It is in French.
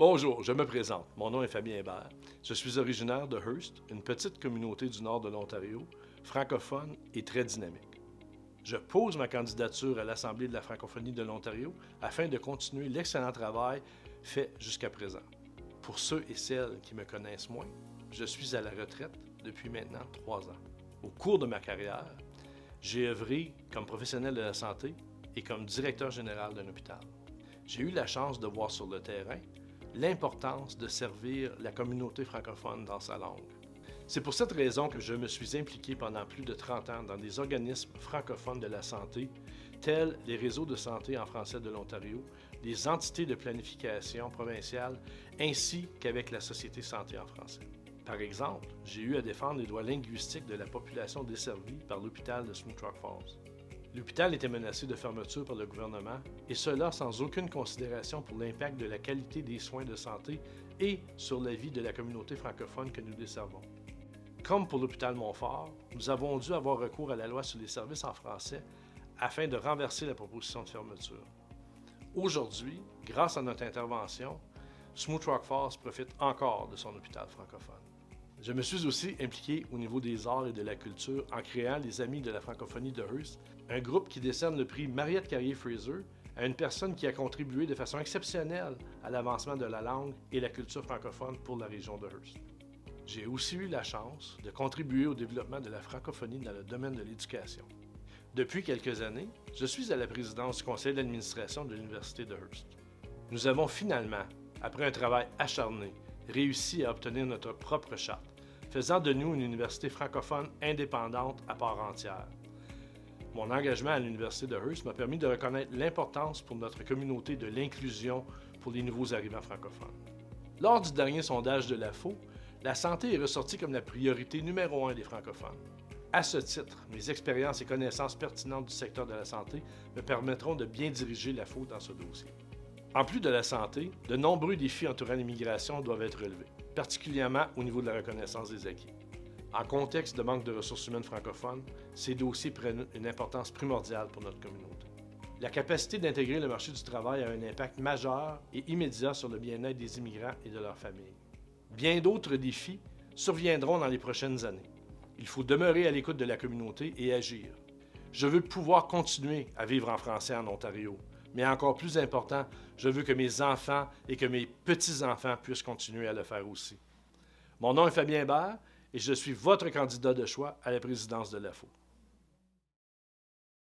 Bonjour, je me présente. Mon nom est Fabien Hébert. Je suis originaire de Hearst, une petite communauté du nord de l'Ontario, francophone et très dynamique. Je pose ma candidature à l'Assemblée de la francophonie de l'Ontario afin de continuer l'excellent travail fait jusqu'à présent. Pour ceux et celles qui me connaissent moins, je suis à la retraite depuis maintenant 3 ans. Au cours de ma carrière, j'ai œuvré comme professionnel de la santé et comme directeur général d'un hôpital. J'ai eu la chance de voir sur le terrain l'importance de servir la communauté francophone dans sa langue. C'est pour cette raison que je me suis impliqué pendant plus de 30 ans dans des organismes francophones de la santé, tels les réseaux de santé en français de l'Ontario, les entités de planification provinciales, ainsi qu'avec la Société santé en français. Par exemple, j'ai eu à défendre les droits linguistiques de la population desservie par l'hôpital de Smoot Rock Falls. L'hôpital était menacé de fermeture par le gouvernement, et cela sans aucune considération pour l'impact de la qualité des soins de santé et sur la vie de la communauté francophone que nous desservons. Comme pour l'hôpital Montfort, nous avons dû avoir recours à la loi sur les services en français afin de renverser la proposition de fermeture. Aujourd'hui, grâce à notre intervention, Smoot Rock Falls profite encore de son hôpital francophone. Je me suis aussi impliqué au niveau des arts et de la culture en créant les Amis de la francophonie de Hearst, un groupe qui décerne le prix Mariette Carrier-Fraser à une personne qui a contribué de façon exceptionnelle à l'avancement de la langue et la culture francophone pour la région de Hearst. J'ai aussi eu la chance de contribuer au développement de la francophonie dans le domaine de l'éducation. Depuis quelques années, je suis à la présidence du conseil d'administration de l'Université de Hearst. Nous avons finalement, après un travail acharné, réussi à obtenir notre propre charte, faisant de nous une université francophone indépendante à part entière. Mon engagement à l'Université de Hearst m'a permis de reconnaître l'importance pour notre communauté de l'inclusion pour les nouveaux arrivants francophones. Lors du dernier sondage de l'AFO, la santé est ressortie comme la priorité numéro 1 des francophones. À ce titre, mes expériences et connaissances pertinentes du secteur de la santé me permettront de bien diriger l'AFO dans ce dossier. En plus de la santé, de nombreux défis entourant l'immigration doivent être relevés, particulièrement au niveau de la reconnaissance des acquis. En contexte de manque de ressources humaines francophones, ces dossiers prennent une importance primordiale pour notre communauté. La capacité d'intégrer le marché du travail a un impact majeur et immédiat sur le bien-être des immigrants et de leurs familles. Bien d'autres défis surviendront dans les prochaines années. Il faut demeurer à l'écoute de la communauté et agir. Je veux pouvoir continuer à vivre en français en Ontario, mais encore plus important, je veux que mes enfants et que mes petits-enfants puissent continuer à le faire aussi. Mon nom est Fabien Hébert et je suis votre candidat de choix à la présidence de l'AFO.